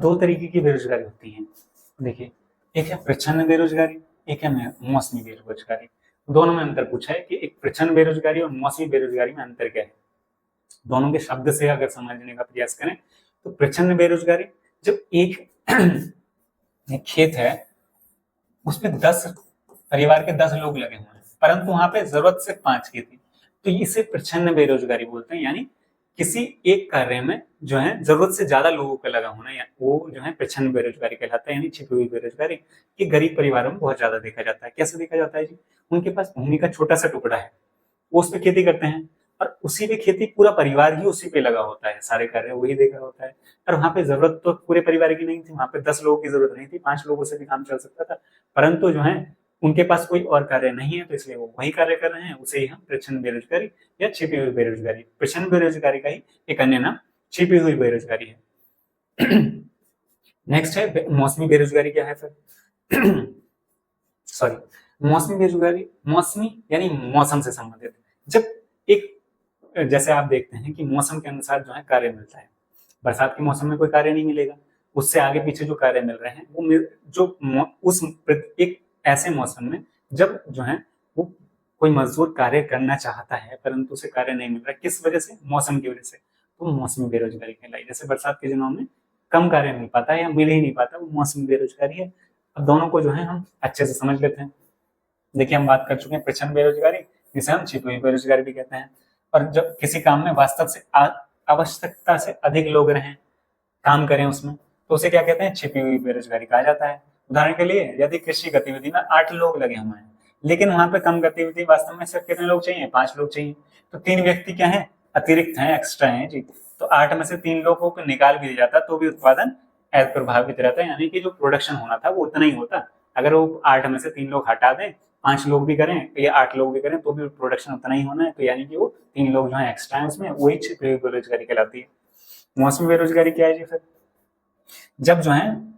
दो तरीके की बेरोजगारी होती है। देखिए, एक है प्रच्छन्न बेरोजगारी, एक है मौसमी बेरोजगारी। दोनों में अंतर पूछा है कि एक प्रच्छन्न बेरोजगारी और मौसमी बेरोजगारी में अंतर क्या है। दोनों के शब्द से अगर समझने का प्रयास करें तो प्रच्छन्न बेरोजगारी, जब एक खेत है उसमें 10 परिवार के 10 लोग लगे हुए हैं, परंतु वहां पे जरूरत सिर्फ 5 की थी, तो इसे प्रच्छन्न बेरोजगारी बोलते हैं। यानी किसी एक कार्य में जो है जरूरत से ज्यादा लोगों का लगा होना, या वो जो है प्रच्छन्न बेरोजगारी कहलाता है, यानी छिपी हुई बेरोजगारी। कि गरीब परिवारों में बहुत ज्यादा देखा जाता है। कैसे देखा जाता है जी? उनके पास भूमि का छोटा सा टुकड़ा है, वो उस पर खेती करते हैं, और उसी पे खेती पूरा परिवार ही उसी पे लगा होता है, सारे कार्य वही देखा होता है। और वहां पे जरूरत तो पूरे परिवार की नहीं थी, वहां पे 10 लोगों की जरूरत नहीं थी, 5 लोगों से भी काम चल सकता था। परंतु जो है उनके पास कोई और कार्य नहीं है, तो इसलिए वो वही कार्य कर रहे हैं, उसे ही हम प्रच्छन्न बेरोजगारी या छिपी हुई बेरोजगारी, प्रच्छन्न बेरोजगारी का ही एक अन्य नाम छिपी हुई बेरोजगारी है। नेक्स्ट है मौसमी बेरोजगारी। क्या है फिर? सॉरी, मौसमी बेरोजगारी, मौसमी यानी मौसम से संबंधित। जब एक, जैसे आप देखते हैं कि मौसम के अनुसार जो है कार्य मिलता है। बरसात के मौसम में कोई कार्य नहीं मिलेगा, उससे आगे पीछे जो कार्य मिल रहे हैं वो उस एक ऐसे मौसम में जब जो है वो कोई मजदूर कार्य करना चाहता है परंतु उसे कार्य नहीं मिल रहा, किस वजह से? मौसम की वजह से, तो मौसमी बेरोजगारी कहलाई। जैसे बरसात के दिनों में कम कार्य मिल पाता है या मिल ही नहीं पाता, वो मौसमी बेरोजगारी है। अब दोनों को जो है हम अच्छे से समझ लेते हैं। देखिए, हम बात कर चुके हैं प्रच्छन्न बेरोजगारी, जिसे हम छिपी हुई बेरोजगारी भी कहते हैं। और जब किसी काम में वास्तव से आवश्यकता से अधिक लोग रहें, काम करें उसमें, तो उसे क्या कहते हैं? छिपी हुई बेरोजगारी कहा जाता है। उदाहरण के लिए, यदि कृषि गतिविधि में 8 लोग लगे हुए हैं, लेकिन वहां पे कम गतिविधि, वास्तव में सिर्फ कितने लोग चाहिए? 5 लोग चाहिए। तो 3 व्यक्ति क्या है? अतिरिक्त हैं, एक्स्ट्रा हैं जी। तो 8 में से 3 लोगों को निकाल भी दिया जाता तो भी उत्पादन प्रभावित रहता है, यानी कि जो प्रोडक्शन होना था वो उतना ही होता। अगर वो 8 में से 3 लोग हटा दें, 5 लोग भी करें या 8 लोग भी करें, तो भी प्रोडक्शन उतना ही होना है। तो यानी कि वो 3 लोग जो है एक्स्ट्रा है उसमें, वही छिपी हुई बेरोजगारी कहलाती है। मौसमी बेरोजगारी क्या है जी? फिर जब जो है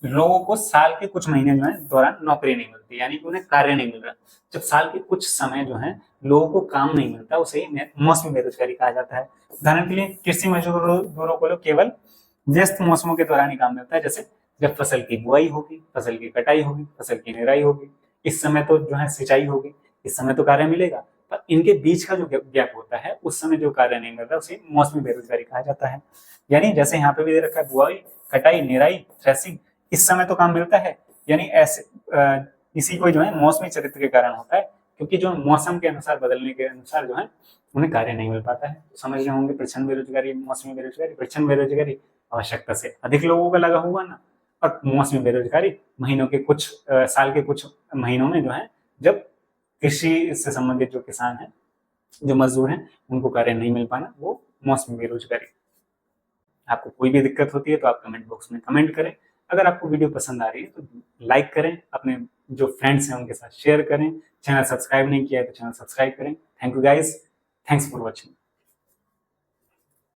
लोगों को साल के कुछ महीने जो है दौरान नौकरी नहीं मिलती, यानी कि उन्हें कार्य नहीं मिल रहा। जब साल के कुछ समय जो है लोगों को काम नहीं मिलता, उसे मौसमी बेरोजगारी कहा जाता है। उदाहरण के लिए, कृषि मजदूरों को केवल व्यस्त मौसमों के दौरान ही काम मिलता है। जैसे जब फसल की बुआई होगी, फसल की कटाई होगी, फसल की निराई होगी, इस समय तो जो है सिंचाई होगी, इस समय तो कार्य मिलेगा। पर इनके बीच का जो गैप होता है, उस समय जो कार्य नहीं मिल रहा, उसे मौसमी बेरोजगारी कहा जाता है। यानी जैसे यहाँ पे भी दे रखा है, बुआई, कटाई, निराई, थ्रेसिंग, इस समय तो काम मिलता है, यानी ऐसे इसी को जो है मौसमी चरित्र के कारण होता है, क्योंकि जो मौसम के अनुसार बदलने के अनुसार जो है उन्हें कार्य नहीं मिल पाता है। तो समझ रहे होंगे प्रच्छन्न बेरोजगारी, मौसमी बेरोजगारी। प्रच्छन्न बेरोजगारी आवश्यकता से अधिक लोगों का लगा हुआ ना, और मौसमी बेरोजगारी महीनों के कुछ साल के कुछ महीनों में जो है, जब कृषि से संबंधित जो किसान है, जो मजदूर हैं, उनको कार्य नहीं मिल पाना, वो मौसमी बेरोजगारी। आपको कोई भी दिक्कत होती है तो आप कमेंट बॉक्स में कमेंट करें। अगर आपको वीडियो पसंद आ रही है तो लाइक करें, अपने जो फ्रेंड्स हैं उनके साथ शेयर करें। चैनल सब्सक्राइब नहीं किया है तो चैनल सब्सक्राइब करें। Thank you guys, thanks for watching.